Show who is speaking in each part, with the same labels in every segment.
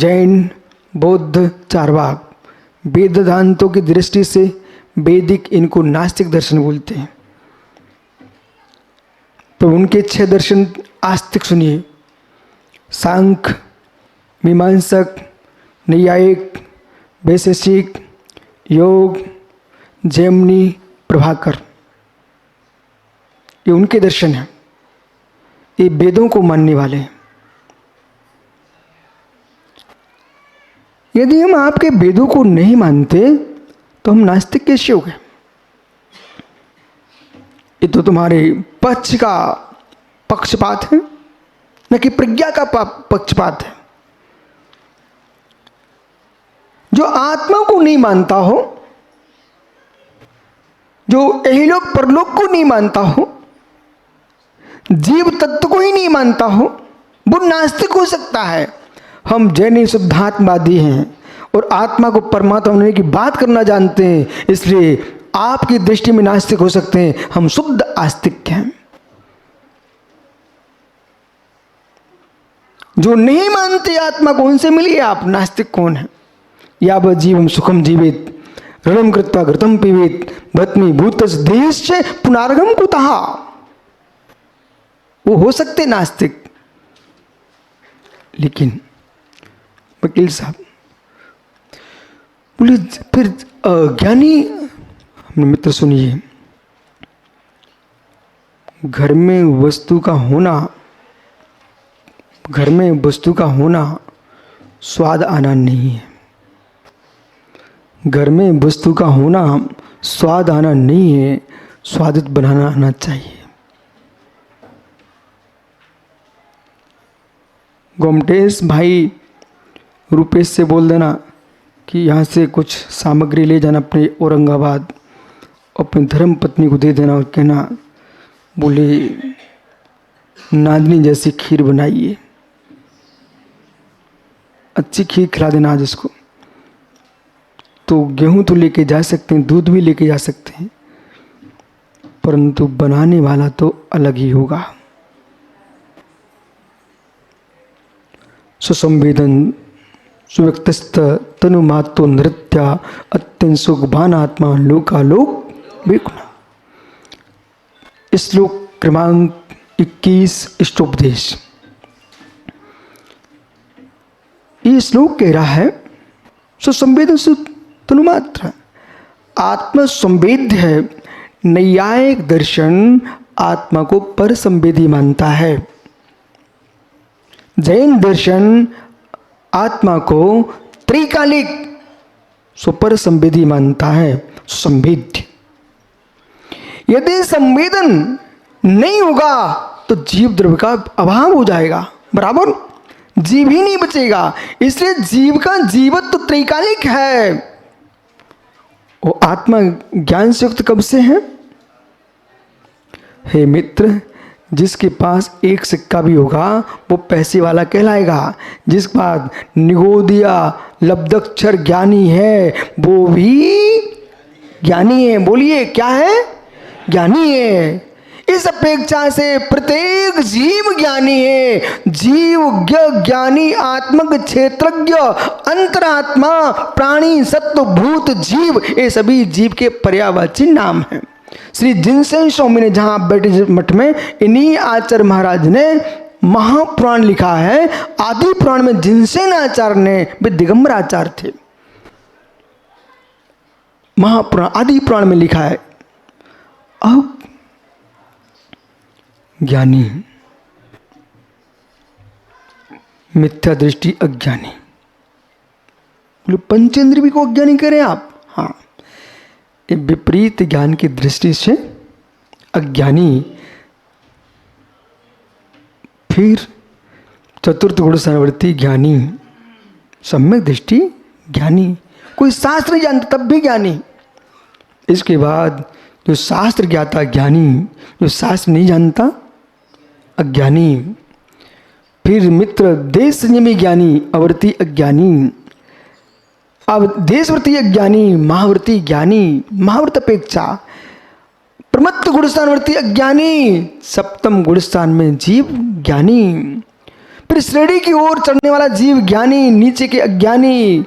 Speaker 1: जैन, बौद्ध, चारवाक वेदांतों की दृष्टि से वैदिक इनको नास्तिक दर्शन बोलते हैं। तो उनके 6 दर्शन आस्तिक सुनिए: सांख्य, मीमांसक, नैयायिक, वैशेषिक, योग, जैमिनी, प्रभाकर। ये उनके दर्शन हैं। ये वेदों को मानने वाले हैं। यदि हम आपके वेदों को नहीं मानते तो हम नास्तिक कैसे हो गए? ये तो तुम्हारे पक्ष का पक्षपात है, न कि प्रज्ञा का पक्षपात है। जो आत्मा को नहीं मानता हो, जो इहलोक परलोक को नहीं मानता हो, जीव तत्व को ही नहीं मानता हो, वो नास्तिक हो सकता है। हम जैन शुद्धात्मवादी हैं और आत्मा को परमात्मा होने की बात करना जानते हैं, इसलिए आपकी दृष्टि में नास्तिक हो सकते हैं, हम शुद्ध आस्तिक हैं। जो नहीं मानते आत्मा को, उनसे मिलिए आप, नास्तिक कौन है? यावत् जीवम सुखम जीवेत ऋणम कृत्वा घृतम पीवेत भस्मीभूतस्य देहस्य पुनर्गम कुतः। वो हो सकते नास्तिक। लेकिन वकील साहब बोले फिर ज्ञानी, हमने मित्र सुनिए, घर में वस्तु का होना स्वाद आना नहीं है। घर में वस्तु का होना स्वाद आना नहीं है, स्वादिष्ट बनाना आना चाहिए। गोमटेश भाई रुपेश से बोल देना कि यहाँ से कुछ सामग्री ले जाना अपने औरंगाबाद, अपनी धर्म पत्नी को दे देना और कहना बोले नादनी जैसी खीर बनाइए, अच्छी खीर खिला देना आज इसको। तो गेहूं तो लेके जा सकते हैं, दूध भी लेके जा सकते हैं, परंतु बनाने वाला तो अलग ही होगा। सुसंवेदन सुव्यक्तस्थ तनुमातो नृत्य अत्यंत सुखभान आत्मा लोकालोक विकुना। श्लोक क्रमांक 21 इष्टोपदेश। ये श्लोक कह रहा है सुसंवेदन तनुमात्र, आत्मा संवेद्य है। नैयायिक दर्शन आत्मा को पर संवेदी मानता है। जैन दर्शन आत्मा को त्रिकालिक सुपर संवेदी मानता है, संवेद्य। यदि संवेदन नहीं होगा तो जीव द्रव्य का अभाव हो जाएगा, बराबर जीव ही नहीं बचेगा। इसलिए जीव का जीवत्व तो त्रिकालिक है। वो आत्मा ज्ञान से युक्त कब से है? हे मित्र, जिसके पास एक सिक्का भी होगा वो पैसे वाला कहलाएगा। जिसके पास निगोदिया लब्धक्षर ज्ञानी है वो भी ज्ञानी है। बोलिए क्या है? ज्ञानी है। इस अपेक्षा से प्रत्येक जीव ज्ञानी है। जीवज्ञ ज्ञानी आत्मक क्षेत्रज्ञ अंतरात्मा प्राणी सत्व भूत जीव, ये सभी जीव के पर्यायवाची नाम हैं। श्री जिनसेन स्वामी ने जहां बैठे मठ में, इन्हीं आचार्य महाराज ने महापुराण लिखा है। आदि पुराण में जिनसेन आचार्य ने, वे दिगंबर आचार्य थे, महापुराण आदि पुराण में लिखा है। अब ज्ञानी मिथ्या दृष्टि अज्ञानी, बोले पंचेंद्रिय को अज्ञानी करें आप? हाँ, ये विपरीत ज्ञान की दृष्टि से अज्ञानी। फिर चतुर्थ गुण संवर्ती ज्ञानी, सम्यक दृष्टि ज्ञानी। कोई शास्त्र नहीं जानता तब भी ज्ञानी। इसके बाद जो शास्त्र ज्ञाता ज्ञानी, जो शास्त्र नहीं जानता अज्ञानी। फिर मित्र देश संयमी ज्ञानी, अवर्ती अज्ञानी। अब देशवर्ती अज्ञानी, महावर्ती ज्ञानी। महावर्त अपेक्षा प्रमत्त गुणस्थानवर्ती अज्ञानी, सप्तम गुणस्थान में जीव ज्ञानी। फिर श्रेणी की ओर चढ़ने वाला जीव ज्ञानी, नीचे के अज्ञानी,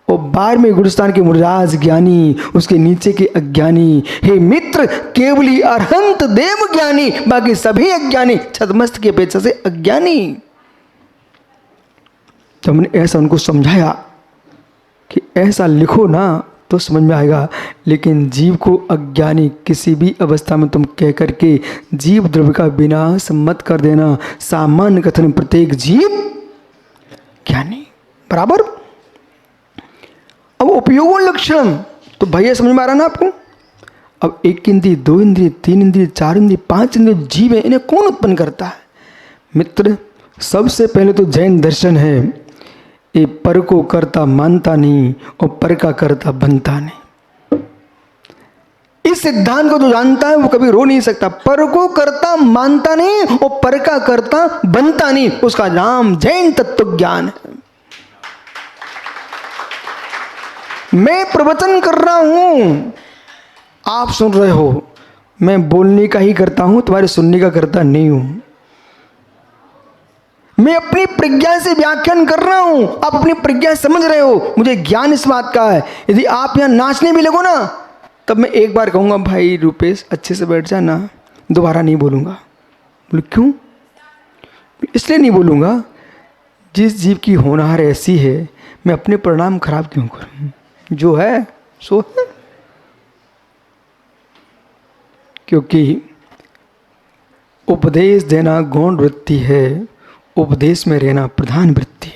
Speaker 1: और 12वें गुरुस्थान के मुराज ज्ञानी, उसके नीचे के अज्ञानी। हे मित्र, केवली अरहंत देव ज्ञानी, बाकी सभी अज्ञानी, छतमस्त की अपेक्षा से अज्ञानी। तो हमने ऐसा उनको समझाया कि ऐसा लिखो ना तो समझ में आएगा, लेकिन जीव को अज्ञानी किसी भी अवस्था में तुम कह करके जीव द्रव्य का विनाश मत कर देना। सामान्य कथन प्रत्येक जीव ज्ञानी बराबर। अब उपयोग लक्षण तो भैया समझ में आ रहा ना आपको। अब 1 इंद्रिय, 2 इंद्रिय, 3 इंद्रिय, 4 इंद्रिय, 5 इंद्रिय जीव है, इन्हें कौन उत्पन्न करता है? मित्र, सबसे पहले तो जैन दर्शन है, ये पर को करता मानता नहीं और पर का करता बनता नहीं। इस सिद्धांत को जो जानता है वो कभी रो नहीं सकता। पर को करता मानता नहीं और पर का करता बनता नहीं, उसका नाम जैन तत्व ज्ञान है। मैं प्रवचन कर रहा हूं, आप सुन रहे हो, मैं बोलने का ही करता हूं, तुम्हारे सुनने का करता नहीं हूं। मैं अपनी प्रज्ञा से व्याख्यान कर रहा हूं, आप अपनी प्रज्ञा समझ रहे हो, मुझे ज्ञान इस बात का है। यदि आप यहां नाचने भी लगो ना, तब मैं एक बार कहूंगा भाई रुपेश अच्छे से बैठ जा ना, दोबारा नहीं बोलूंगा। बोले क्यों? इसलिए नहीं बोलूंगा, जिस जीव की होनहार ऐसी है, मैं अपने परिणाम खराब क्यों करूं? जो है सो है। क्योंकि उपदेश देना गौण वृत्ति है, उपदेश में रहना प्रधान वृत्ति है।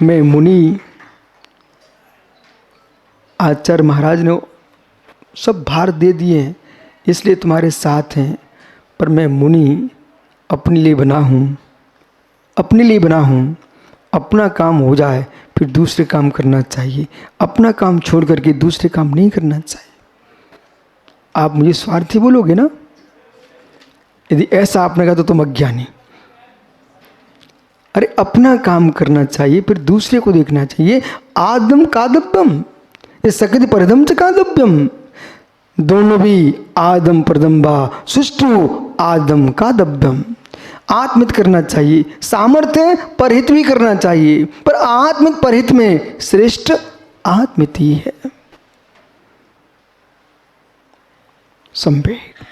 Speaker 1: मैं मुनि, आचार्य महाराज ने सब भार दे दिए हैं, इसलिए तुम्हारे साथ हैं, पर मैं मुनि अपने लिए बना हूँ, अपने लिए बना हूँ। अपना काम हो जाए फिर दूसरे काम करना चाहिए, अपना काम छोड़ करके दूसरे काम नहीं करना चाहिए। आप मुझे स्वार्थी बोलोगे ना, यदि ऐसा आपने कहा तो तुम अज्ञानी। अरे अपना काम करना चाहिए फिर दूसरे को देखना चाहिए। आदम कादव्यम, ये सकति परदम च कादव्यम, दोनों भी आदम परदम्बा सुष्टु आदम कादव्यम। आत्मित करना चाहिए, सामर्थ्य परहित भी करना चाहिए, पर आत्मित परहित में श्रेष्ठ आत्मित ही है। संवेग।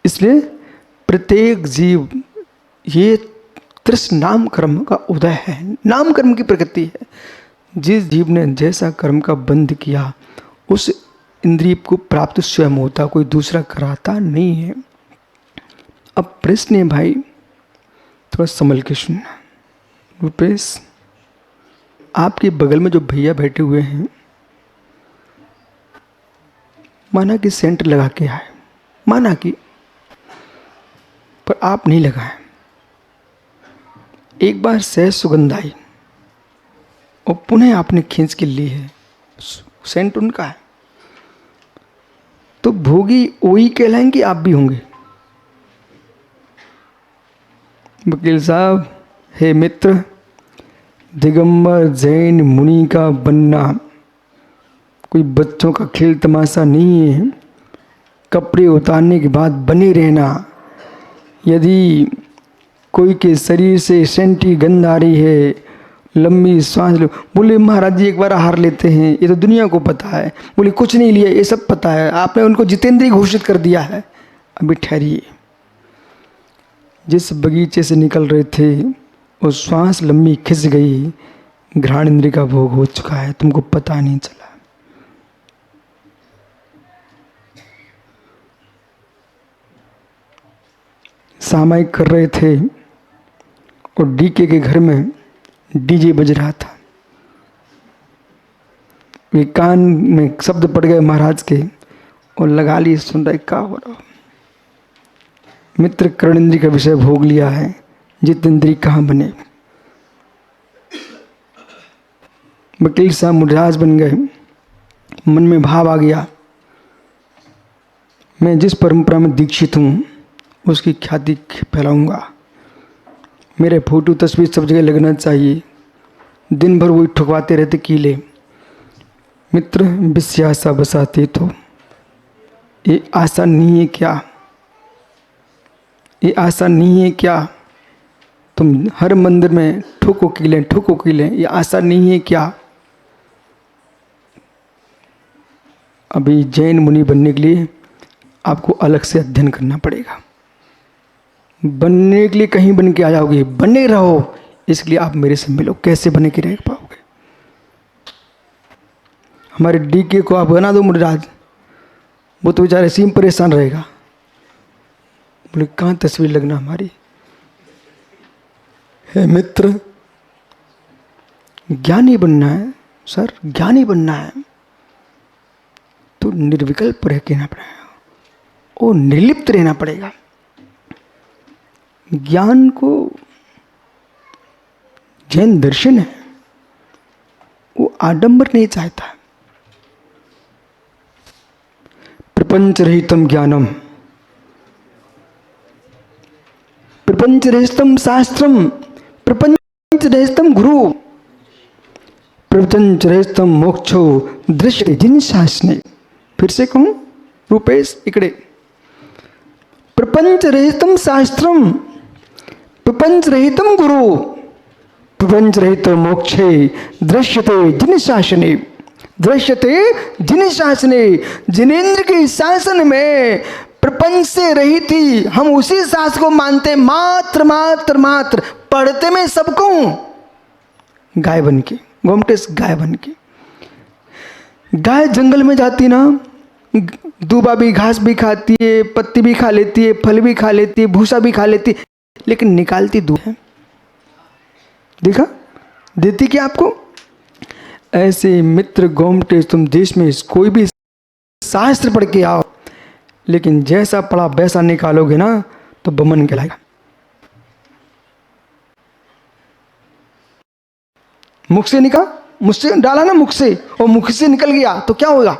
Speaker 1: इसलिए प्रत्येक जीव, ये तृष्ण नाम कर्म का उदय है, नाम कर्म की प्रकृति है। जिस जीव ने जैसा कर्म का बंध किया, उस इंद्रिय को प्राप्त स्वयं होता, कोई दूसरा कराता नहीं है। अब प्रश्न है भाई, थोड़ा संभल के सुनना। रुपेश, आपके बगल में जो भैया बैठे हुए हैं, माना कि सेंटर लगा के आए, माना कि, पर आप नहीं लगाए। एक बार सहज सुगंध आई और पुनः आपने खींच के ली है, सेंट उनका है, तो भोगी वही कहलाएंगे, आप भी होंगे। वकील साहब, हे मित्र, दिगंबर जैन मुनि का बनना कोई बच्चों का खेल तमाशा नहीं है। कपड़े उतारने के बाद बने रहना। यदि कोई के शरीर से सेंटी गंध आ रही है, लंबी सांस लो, बोले महाराज जी एक बार हार लेते हैं, ये तो दुनिया को पता है। बोले कुछ नहीं लिया, ये सब पता है, आपने उनको जितेंद्रीय घोषित कर दिया है। अभी ठहरिए, जिस बगीचे से निकल रहे थे वो श्वास लंबी खिंच गई, घ्राण इंद्रिय का भोग हो चुका है, तुमको पता नहीं चला। सामायिक कर रहे थे और डीके के घर में डीजे बज रहा था। वे कान में शब्द पड़ गए महाराज के और लगा लिए, सुन रहे क्या हो रहा। मित्र, कर्ण इंद्रिय का विषय भोग लिया है, जित इंद्रिय कहाँ बने। वकील साहब मुराज बन गए। मन में भाव आ गया, मैं जिस परंपरा में दीक्षित हूँ उसकी ख्याति फैलाऊंगा। मेरे फोटो तस्वीर सब जगह लगना चाहिए। दिन भर वही ठुकवाते रहते कीले। मित्र, विश्यासा बसाते तो ये आसान नहीं है क्या? ये आसान नहीं है क्या? तुम हर मंदिर में ठोको कीलें, ये आसान नहीं है क्या? अभी जैन मुनि बनने के लिए आपको अलग से अध्ययन करना पड़ेगा। बनने के लिए कहीं बन के आ जाओगे, बने रहो, इसलिए आप मेरे से मिलो, कैसे बने के रह पाओगे? हमारे डीके को आप बना दो मुनिराज, वो तो बेचारे ऐसे ही परेशान रहेगा, बोले कहाँ तस्वीर लगना हमारी। हे मित्र, ज्ञानी बनना है सर, ज्ञानी बनना है तो निर्विकल्प रह के रहना पड़ेगा, वो निर्लिप्त रहना पड़ेगा। ज्ञान को जैन दर्शन है, वो आडंबर नहीं चाहता। प्रपंच रहितम ज्ञानम, प्रपंच रहितम शास्त्रम, प्रपंच रहितम गुरु, प्रपंच रहितम मोक्षो दृश्यते जिन शासने। फिर से कहूं रूपेश इकड़े, प्रपंच रहितम शास्त्रम, प्रपंच रहितम गुरु, प्रपंच रहित मोक्षे दृश्यते जिन शासने, दृश्यते जिन शासने। जिनेन्द्र के शासन में प्रपंच से रहित ही हम उसी शासन को मानते, मात्र मात्र मात्र पढ़ते में सबको गाय बन के, गोमटेस गाय बन के। गाय जंगल में जाती ना, दूबा भी घास भी खाती है, पत्ती भी खा लेती है, फल भी खा लेती है, भूसा भी खा लेती है, लेकिन निकालती दूध है। देखा देती क्या आपको? ऐसे मित्र गोमटेस तुम देश में कोई भी शास्त्र पढ़ के आओ, लेकिन जैसा पढ़ा वैसा निकालोगे ना तो बमन कहलाएगा। मुख से मुझसे डाला ना मुख से, और मुख से निकल गया तो क्या होगा?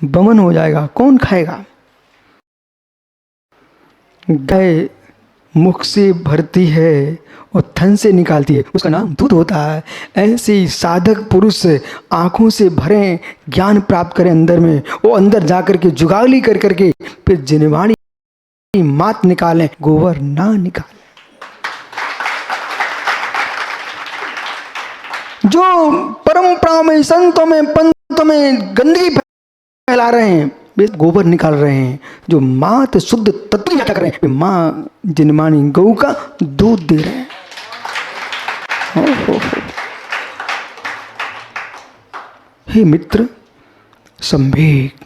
Speaker 1: बमन हो जाएगा। कौन खाएगा? गाय मुख से भरती है और थन से निकालती है, उसका नाम दूध होता है। ऐसे ही साधक पुरुष आंखों से भरे ज्ञान प्राप्त करें अंदर में, वो अंदर जाकर के जुगाली कर करके फिर जिनवाणी मात निकालें, गोबर ना निकालें। जो परंपरा में, संतों में, पंतों में गंदगी फैला रहे हैं, वे गोबर निकाल रहे हैं। जो मात शुद्ध तत्व कर रहे हैं, माँ जिनमानी गौ का दूध दे रहे हैं। हो। हे मित्र, संवेग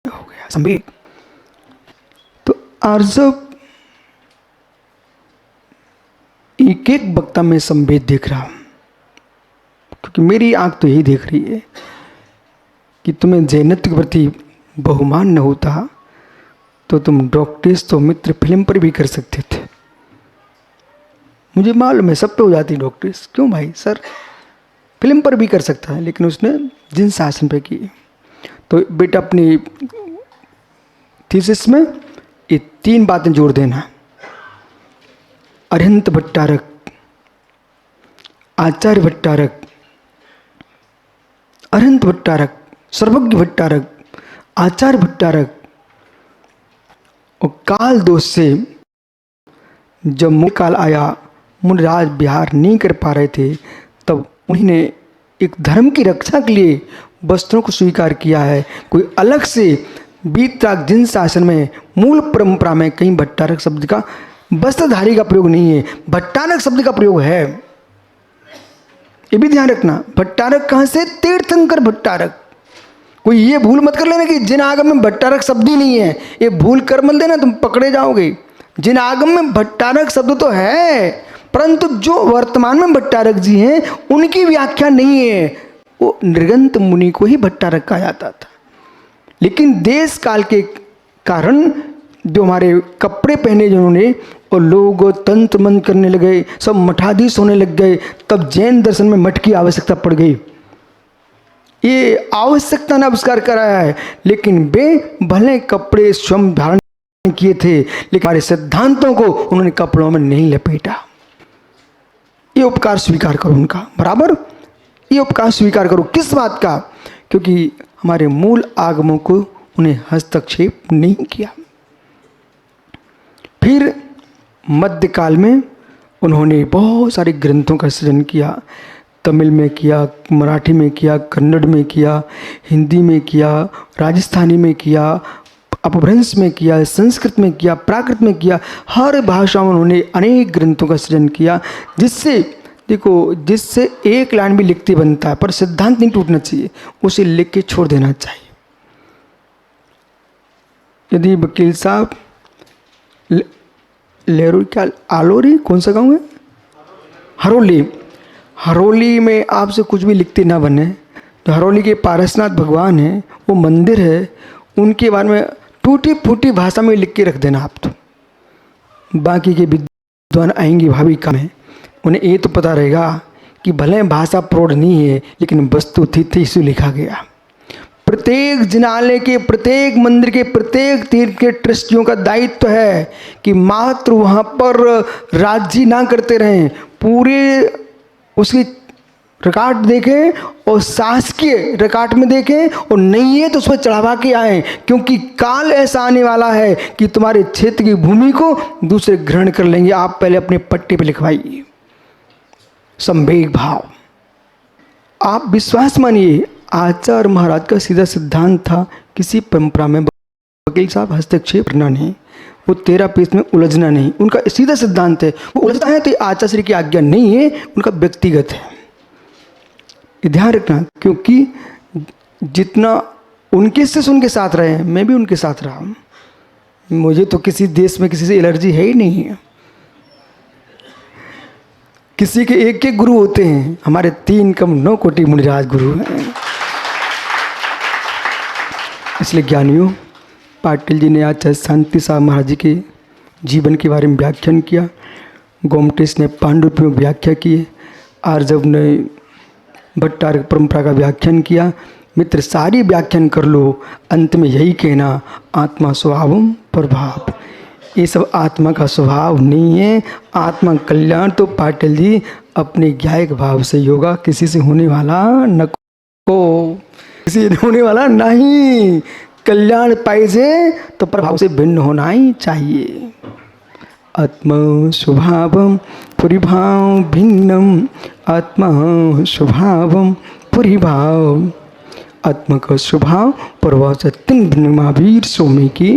Speaker 1: हो गया, संवेग। तो आर्जव एक एक वक्ता में संवेद देख रहा हूं, क्योंकि मेरी आंख तो यही देख रही है कि तुम्हें जैनत्व के प्रति बहुमान न होता तो तुम डॉक्टर्स तो मित्र फिल्म पर भी कर सकते थे। मुझे मालूम है सब पे हो जाती डॉक्टर्स, क्यों भाई सर? फिल्म पर भी कर सकता है, लेकिन उसने जिन शासन पे की। तो बेटा अपनी थीसिस में ये 3 बातें जोड़ देना। अरिहंत भट्टारक, आचार्य भट्टारक, अरिहंत भट्टारक, सर्वज्ञ भट्टारक, आचार्य भट्टारक। और काल दोष से जब मुनि काल आया, मुनिराज विहार नहीं कर पा रहे थे, तब उन्होंने एक धर्म की रक्षा के लिए वस्त्रों को स्वीकार किया है। कोई अलग से बीतराग जिन शासन में मूल परंपरा में कहीं भट्टारक शब्द का, वस्त्रधारी का प्रयोग नहीं है, भट्टारक शब्द का प्रयोग है। ये भी ध्यान रखना। भट्टारक कहाँ से? तीर्थंकर भट्टारक। कोई ये भूल मत कर लेना कि जिन आगम में भट्टारक शब्द ही नहीं है, ये भूल कर मत देना, तुम पकड़े जाओगे। जिन आगम में भट्टारक शब्द तो है, परंतु जो वर्तमान में भट्टारक जी हैं उनकी व्याख्या नहीं है। वो नृगंत मुनि को ही भट्टारक कहा जाता था। लेकिन देश काल के कारण जो हमारे कपड़े पहने जिन्होंने, और लोग तंत्र मंत्र करने लगे, सब मठाधीश होने लग गए, तब जैन दर्शन में मठ की आवश्यकता पड़ गई। ये आवश्यकता ने आविष्कार कराया है, लेकिन वे भले कपड़े स्वयं धारण किए थे, लेकिन हमारे सिद्धांतों को उन्होंने कपड़ों में नहीं लपेटा। ये उपकार स्वीकार करो उनका, बराबर ये उपकार स्वीकार करो। किस बात का? क्योंकि हमारे मूल आगमों को उन्हें हस्तक्षेप नहीं किया। फिर मध्यकाल में उन्होंने बहुत सारे ग्रंथों का सृजन किया। तमिल में किया, मराठी में किया, कन्नड़ में किया, हिंदी में किया, राजस्थानी में किया, अपभ्रंश में किया, संस्कृत में किया, प्राकृत में किया। हर भाषा में उन्होंने अनेक ग्रंथों का सृजन किया, जिससे देखो, जिससे एक लाइन भी लिखते बनता है, पर सिद्धांत नहीं टूटना चाहिए, उसे लिख के छोड़ देना चाहिए। यदि वकील साहब लेहरों क्या आलोरी कौन सा गाँव है, हरोली में आपसे कुछ भी लिखते ना बने, तो हरोली के पारसनाथ भगवान हैं, वो मंदिर है, उनके बारे में टूटी फूटी भाषा में लिख के रख देना आप। तो बाकी के विद्वान आएंगे भाभी कम है, उन्हें ये तो पता रहेगा कि भले भाषा प्रौढ़ नहीं है, लेकिन वस्तु थी इसे लिखा गया। प्रत्येक जिनालय के, प्रत्येक मंदिर के, प्रत्येक तीर्थ के ट्रस्टियों का दायित्व है कि मात्र वहाँ पर राज्य ना करते रहें, पूरे उसकी रिकॉर्ड देखें और शासकीय रिकॉर्ड में देखें, और नहीं है तो उस पर चढ़ावा के आए, क्योंकि काल ऐसा आने वाला है कि तुम्हारे क्षेत्र की भूमि को दूसरे ग्रहण कर लेंगे। आप पहले अपने पट्टे पे लिखवाइए संवेग भाव। आप विश्वास मानिए, आचार्य महाराज का सीधा सिद्धांत था, किसी परंपरा में वकील साहब हस्तक्षेप करना नहीं, वो 13 पेज में उलझना नहीं। उनका सीधा सिद्धांत है, वो उलझता है तो आचार्य की आज्ञा नहीं है, उनका व्यक्तिगत है। ये ध्यान रखना, क्योंकि जितना उनके से उनके साथ रहे हैं, मैं भी उनके साथ रहा हूँ। मुझे तो किसी देश में किसी से एलर्जी है ही नहीं है। किसी के एक एक गुरु होते हैं, हमारे 3 कम 9 कोटि मुनिराज गुरु हैं। इसलिए ज्ञानियों, पाटिल जी ने आचार्य शांति साहब महाराज जी के जीवन के बारे में व्याख्यान किया, गोमटेश ने पांडुलिपि में व्याख्या की, आर्जव ने भट्टारक परंपरा का व्याख्यान किया। मित्र, सारी व्याख्यान कर लो, अंत में यही कहना, आत्मा स्वभावम प्रभाव। ये सब आत्मा का स्वभाव नहीं है, आत्मा कल्याण तो पाटिल जी अपने ज्ञायक भाव से योगा, किसी से होने वाला न को, किसी से होने वाला नहीं। कल्याण पाइजे तो प्रभाव से भिन्न होना ही चाहिए। आत्मा स्वभावम परिभाव भिन्नम, आत्मा स्वभावम परिभाव। आत्मा का स्वभाव प्रभाव से 3 भिन्न महावीर स्वामी की